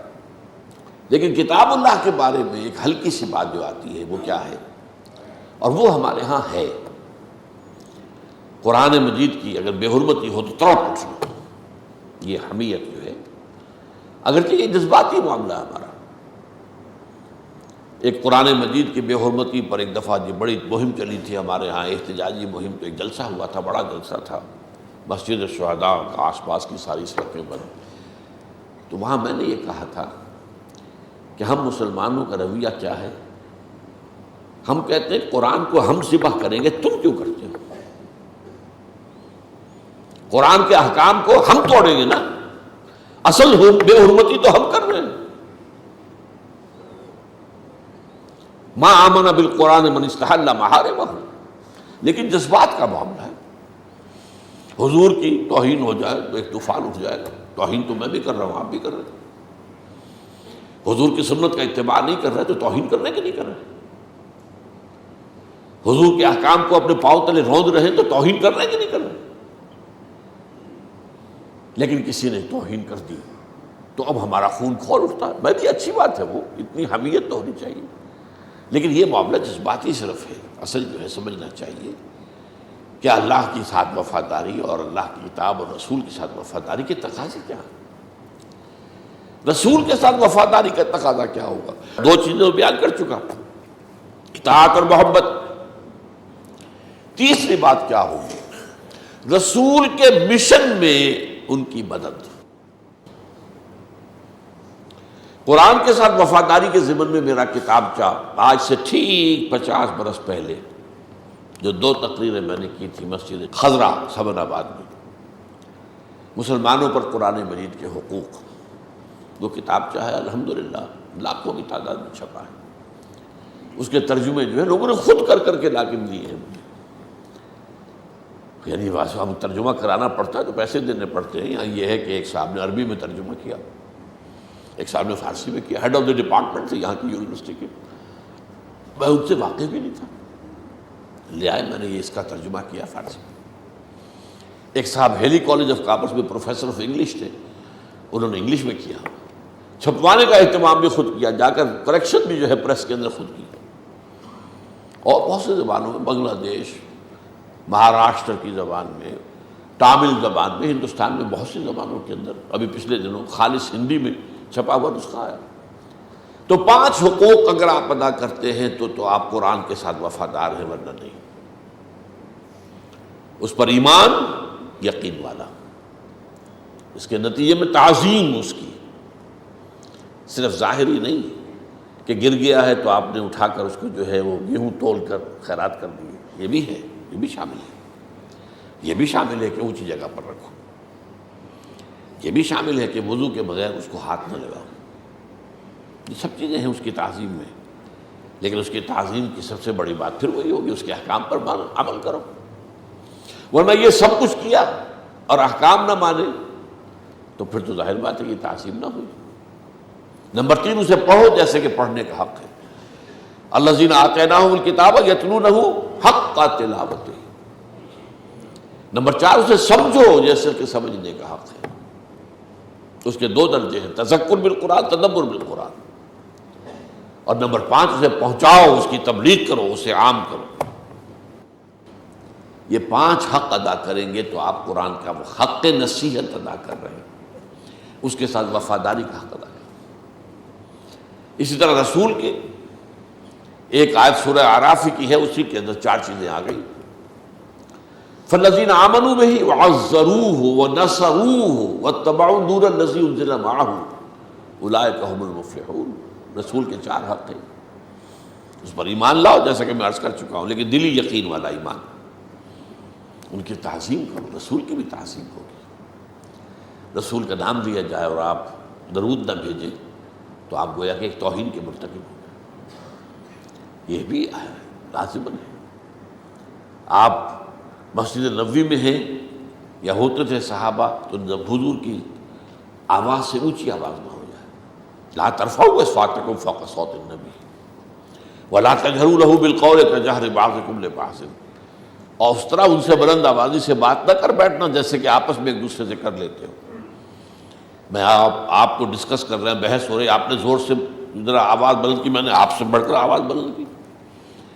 لیکن کتاب اللہ کے بارے میں ایک ہلکی سی بات جو آتی ہے وہ کیا ہے، اور وہ ہمارے ہاں ہے، قرآن مجید کی اگر بے حرمتی ہو تو تڑپ اٹھنا، یہ حمیت جو ہے، اگرچہ یہ جذباتی معاملہ ہے ہمارا۔ ایک قرآن مجید کی بے حرمتی پر ایک دفعہ یہ بڑی مہم چلی تھی ہمارے ہاں، احتجاجی مہم، تو ایک جلسہ ہوا تھا، بڑا جلسہ تھا مسجد الشہداء کا، آس پاس کی ساری سڑکیں بند۔ تو وہاں میں نے یہ کہا تھا کہ ہم مسلمانوں کا رویہ کیا ہے، ہم کہتے ہیں قرآن کو ہم ذبح کریں گے، تم کیوں کرتے ہو؟ قرآن کے احکام کو ہم توڑیں گے نا، اصل بے حرمتی تو ہم کر رہے ہیں۔ ما آمن بالقرآن من استحل محارمہ، لیکن جذبات کا معاملہ ہے۔ حضور کی توہین ہو جائے تو ایک طوفان اٹھ جائے گا، توہین تو میں بھی کر رہا ہوں، آپ بھی کر رہے ہیں۔ حضور کی سنت کا اتباع نہیں کر رہے تو توہین کرنے کے نہیں کر رہے، حضور کے احکام کو اپنے پاؤں تلے روند رہے تو توہین کرنے کے نہیں کر رہے۔ لیکن کسی نے توہین کر دی تو اب ہمارا خون کھول اٹھتا ہے۔ میں بھی اچھی بات ہے، وہ اتنی حمیت تو ہونی چاہیے، لیکن یہ معاملہ جذباتی صرف ہے۔ اصل جو ہے سمجھنا چاہیے کہ اللہ کے ساتھ وفاداری اور اللہ کی کتاب اور رسول کے ساتھ وفاداری کے تقاضے کیا ہیں، رسول کے ساتھ وفاداری کا تقاضا کیا ہوگا۔ 2 چیزیں بیان کر چکا، اطاعت اور محبت۔ تیسری بات کیا ہوگی، رسول کے مشن میں ان کی مدد۔ قرآن کے ساتھ وفاداری کے ضمن میں میرا کتابچہ آج سے ٹھیک 50 برس پہلے جو 2 تقریریں میں نے کی تھی مسجد خضرا سمن آباد میں، مسلمانوں پر قرآن مجید کے حقوق، وہ کتابچہ ہے، الحمدللہ لاکھوں کی تعداد میں چھپا ہے۔ اس کے ترجمے جو ہے لوگوں نے خود کر کر کے لا کے دیے ہیں مجھے، یعنی ہم ترجمہ کرانا پڑتا ہے تو پیسے دینے پڑتے ہیں۔ یہاں یہ ہے کہ ایک صاحب نے عربی میں ترجمہ کیا، ایک صاحب نے فارسی میں کیا، ہیڈ آف دی ڈپارٹمنٹ تھے یہاں کی یونیورسٹی کے، میں ان سے واقف بھی نہیں تھا، لے آئے، میں نے یہ اس کا ترجمہ کیا فارسی میں۔ ایک صاحب ہیلی کالج آف کامرس میں پروفیسر آف انگلش تھے، انہوں نے انگلش میں کیا، چھپوانے کا اہتمام بھی خود کیا، جا کر کریکشن بھی جو ہے پریس کے اندر خود کی، اور بہت سے زبانوں میں، بنگلہ دیش، مہاراشٹر کی زبان میں، تامل زبان میں، ہندوستان میں بہت سی زبانوں کے اندر ابھی پچھلے دنوں خالص ہندی میں چھپا ہوا نسخہ آیا۔ تو 5 حقوق اگر آپ ادا کرتے ہیں تو آپ قرآن کے ساتھ وفادار ہیں، ورنہ نہیں۔ اس پر ایمان یقین والا، اس کے نتیجے میں تعظیم اس کی، صرف ظاہری نہیں کہ گر گیا ہے تو آپ نے اٹھا کر اس کو جو ہے وہ گیہوں تول کر خیرات کر دیے، یہ بھی ہے، یہ بھی شامل ہے، یہ بھی شامل ہے کہ اونچی جگہ پر رکھو، یہ بھی شامل ہے کہ وضو کے بغیر اس کو ہاتھ نہ لگاؤ، یہ سب چیزیں ہیں اس کی تعظیم میں، لیکن اس کی تعظیم کی سب سے بڑی بات پھر وہی ہوگی اس کے احکام پر عمل کرو، ورنہ یہ سب کچھ کیا اور احکام نہ مانے تو پھر تو ظاہر بات ہے کہ تعظیم نہ ہوئی۔ نمبر 3، اسے پڑھو جیسے کہ پڑھنے کا حق ہے، الذین آتیناہم الکتاب یتلونہ حق تلاوتہ۔ نمبر 4، اسے سمجھو جیسے کہ سمجھنے کا حق ہے، اس کے 2 درجے ہیں، تذکر بالقرآن، تدبر بالقرآن، اور نمبر 5، اسے پہنچاؤ، اس کی تبلیغ کرو، اسے عام کرو۔ یہ 5 حق ادا کریں گے تو آپ قرآن کا وہ حق نصیحت ادا کر رہے ہیں، اس کے ساتھ وفاداری کا حق ادا کریں۔ اسی طرح رسول کے ایک آیت سورہ اعراف کی ہے، اسی کے اندر 4 چیزیں آ گئی، فالذین آمنوا بہ وعزروہ ونصروہ واتبعوا النور الذی انزل معہ اولئک هم المفلحون۔ رسول کے 4 حق ہیں، اس پر ایمان لاؤ جیسا کہ میں عرض کر چکا ہوں، لیکن دلی یقین والا ایمان، ان کی تعظیم کرو، رسول کی بھی تعظیم ہوگی۔ رسول کا نام لیا جائے اور آپ درود نہ بھیجیں تو آپ گویا کہ ایک توہین کے مرتکب ہو گئے، یہ بھی لازماً ہے۔ آپ مسجد نبوی میں ہیں یا ہوتے تھے صحابہ تو حضور کی آواز سے اونچی آواز نہ ہو جائے، لا ترفعوا اصواتکم فوق صوت النبی ولا تجہروا لہ بالقول کجہر بعضکم لبعض، اور اس طرح ان سے بلند آوازی سے بات نہ کر بیٹھنا جیسے کہ آپس میں ایک دوسرے سے کر لیتے ہو۔ میں آپ کو ڈسکس کر رہے ہیں، بحث ہو رہی، آپ نے زور سے ذرا آواز بلند کی، میں نے آپ سے بڑھ کر آواز بلند کی،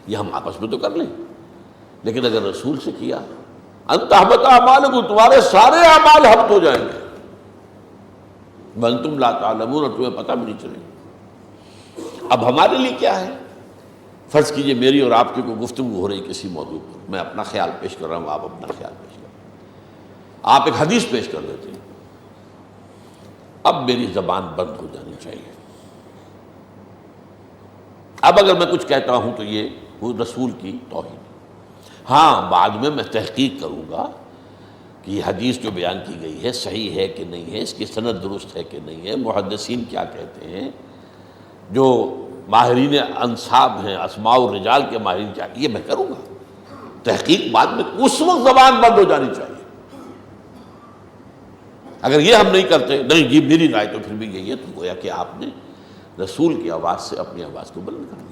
یہ ہم آپس میں تو کر لیں، لیکن اگر رسول سے کیا انت احبط اعمالکم، تمہارے سارے اعمال حبط ہو جائیں گے، وانتم لا تعلمون، اور تمہیں پتہ بھی نہیں چلے گا۔ اب ہمارے لیے کیا ہے؟ فرض کیجئے میری اور آپ کی کوئی گفتگو ہو رہی کسی موضوع پر، میں اپنا خیال پیش کر رہا ہوں، آپ اپنا خیال پیش کر رہے ہیں، آپ ایک حدیث پیش کر دیتے ہیں، اب میری زبان بند ہو جانی چاہیے۔ اب اگر میں کچھ کہتا ہوں تو یہ رسول کی توہین، ہاں بعد میں تحقیق کروں گا کہ یہ حدیث جو بیان کی گئی ہے صحیح ہے کہ نہیں ہے، اس کی سند درست ہے کہ نہیں ہے، محدثین کیا کہتے ہیں، جو ماہرین انصاب ہیں، اسماء الرجال کے ماہرین کیا، یہ میں کروں گا تحقیق، بعد میں اس وقت زبان بند ہو جانی چاہیے۔ اگر یہ ہم نہیں کرتے، نہیں جی میری رائے تو پھر بھی یہی ہے، تو گویا کہ آپ نے رسول کی آواز سے اپنی آواز کو بلند کر دیا۔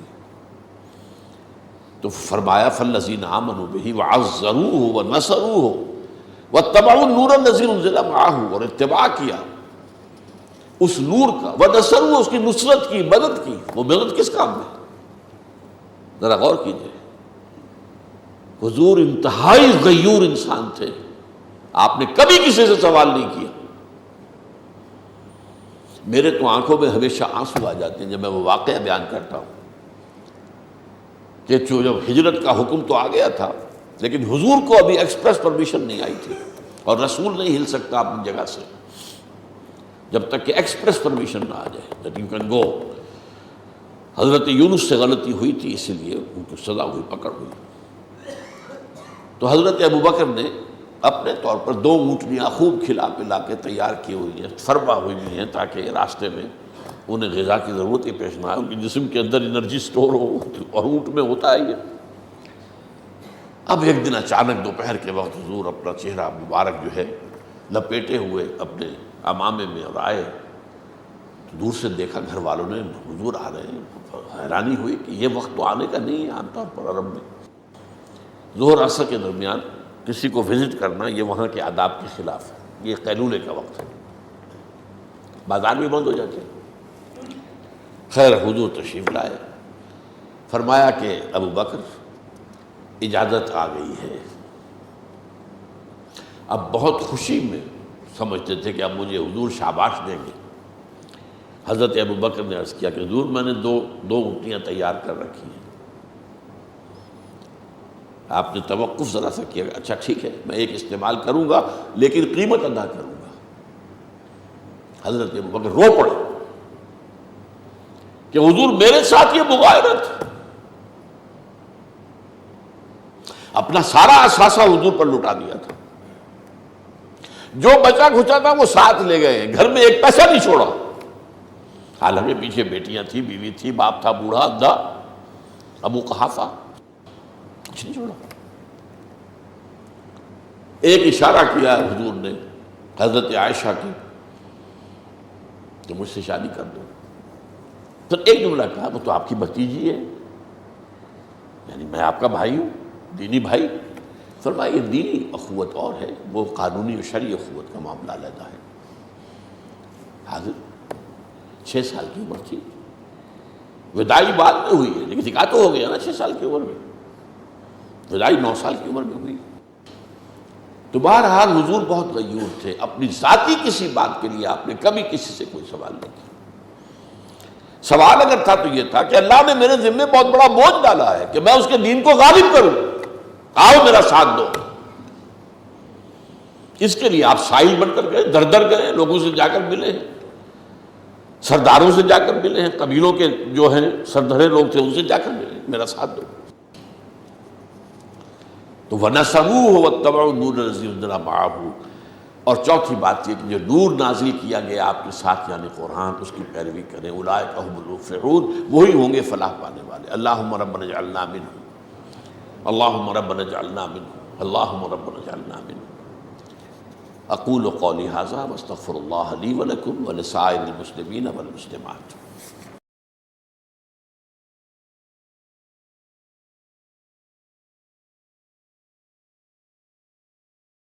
تو فرمایا فالذین آمنوا بہ وعزروہ ونصروہ واتبعوا النور الذی انزل معہ، اور اتباع کیا اس نور کا، ونصروہ اس کی نصرت کی، مدد کی۔ وہ مدد کس کام میں؟ ذرا غور کیجئے، حضور انتہائی غیور انسان تھے، آپ نے کبھی کسی سے سوال نہیں کیا۔ میرے تو آنکھوں میں ہمیشہ آنسو آ جاتے ہیں جب میں وہ واقعہ بیان کرتا ہوں کہ جب ہجرت کا حکم تو آ گیا تھا، لیکن حضور کو ابھی ایکسپریس پرمیشن نہیں آئی تھی، اور رسول نہیں ہل سکتا اپنی جگہ سے جب تک کہ ایکسپریس پرمیشن نہ آ جائے that you can go۔ حضرت یونس سے غلطی ہوئی تھی، اسی لیے ان کو سزا ہوئی، پکڑ ہوئی، تو حضرت ابوبکر نے اپنے طور پر 2 اونٹنیاں خوب کھلا پلا کے تیار کی ہوئی ہیں، فرما ہوئی ہیں، تاکہ راستے میں انہیں غذا کی ضرورت ہی پیش نہ آئے، ان کے جسم کے اندر انرجی سٹور ہو، اور اونٹ میں ہوتا ہے یہ۔ اب ایک دن اچانک دوپہر کے وقت حضور اپنا چہرہ مبارک جو ہے لپیٹے ہوئے اپنے امامے میں اور آئے، تو دور سے دیکھا گھر والوں نے حضور آ رہے ہیں، حیرانی ہوئی کہ یہ وقت تو آنے کا نہیں ہے عام طور پر عرب میں، ظہر عصر کے درمیان کسی کو وزٹ کرنا یہ وہاں کے آداب کے خلاف ہے، یہ قیلولے کا وقت ہے، بازار بھی بند ہو جاتے ہیں۔ خیر حضور تشریف لائے، فرمایا کہ ابوبکر اجازت آ گئی ہے۔ اب بہت خوشی میں سمجھتے تھے کہ اب مجھے حضور شاباش دیں گے۔ حضرت ابوبکر نے عرض کیا کہ حضور میں نے دو اونٹیاں تیار کر رکھی ہیں، آپ نے توقف ذرا سا کیا، اچھا ٹھیک ہے میں ایک استعمال کروں گا لیکن قیمت ادا کروں گا. حضرت ابوبکر رو پڑے کہ حضور میرے ساتھ یہ مغایرت. اپنا سارا اثاثہ حضور پر لٹا دیا تھا، جو بچا کھچا تھا وہ ساتھ لے گئے، گھر میں ایک پیسہ نہیں چھوڑا. حالانکہ پیچھے بیٹیاں تھیں، بیوی تھی، باپ تھا بوڑھا اندھا، ابو قحافہ، کچھ نہیں چھوڑا. ایک اشارہ کیا حضور نے حضرت عائشہ کی کہ مجھ سے شادی کر دو. پھر ایک جملہ کہا وہ تو آپ کی بھتیجی ہے، یعنی میں آپ کا بھائی ہوں، دینی بھائی. فرمایا یہ دینی اخوت اور ہے، وہ قانونی و شرعی اخوت کا معاملہ علیحدہ ہے. حاضر 6 سال کی عمر تھی، وداعی بعد میں ہوئی ہے لیکن نکاح تو ہو گیا نا 6 سال کی عمر میں، وداعی 9 سال کی عمر میں ہوئی. تو بہرحال حضور بہت غیور تھے، اپنی ذاتی کسی بات کے لیے آپ نے کبھی کسی سے کوئی سوال نہیں کیا. سوال اگر تھا تو یہ تھا کہ اللہ نے میرے ذمے بہت بڑا بوجھ ڈالا ہے کہ میں اس کے دین کو غالب کروں، آؤ میرا ساتھ دو. اس کے لیے آپ سائل بن کر گئے، در در گئے، لوگوں سے جا کر ملے ہیں، سرداروں سے جا کر ملے ہیں، قبیلوں کے جو ہیں سردھرے لوگ تھے ان سے جا کر ملے، میرا ساتھ دو. تو وَنَصَرُوهُ وَاتَّبَعُوا النُّورَ الَّذِي أُنزِلَ مَعَهُ. اور چوتھی بات یہ کہ جو نور نازل کیا گیا آپ کے ساتھ یعنی قرآن، اس کی پیروی کریں. اولئک هم المفلحون، وہی ہوں گے فلاح پانے والے. اللہم ربنا اجعلنا منہم، اللہم ربنا اجعلنا منہم، اللہم ربنا اجعلنا منہم. اقول قولی ھذا واستغفر اللہ لی ولکم ولسائر المسلمین والمسلمات.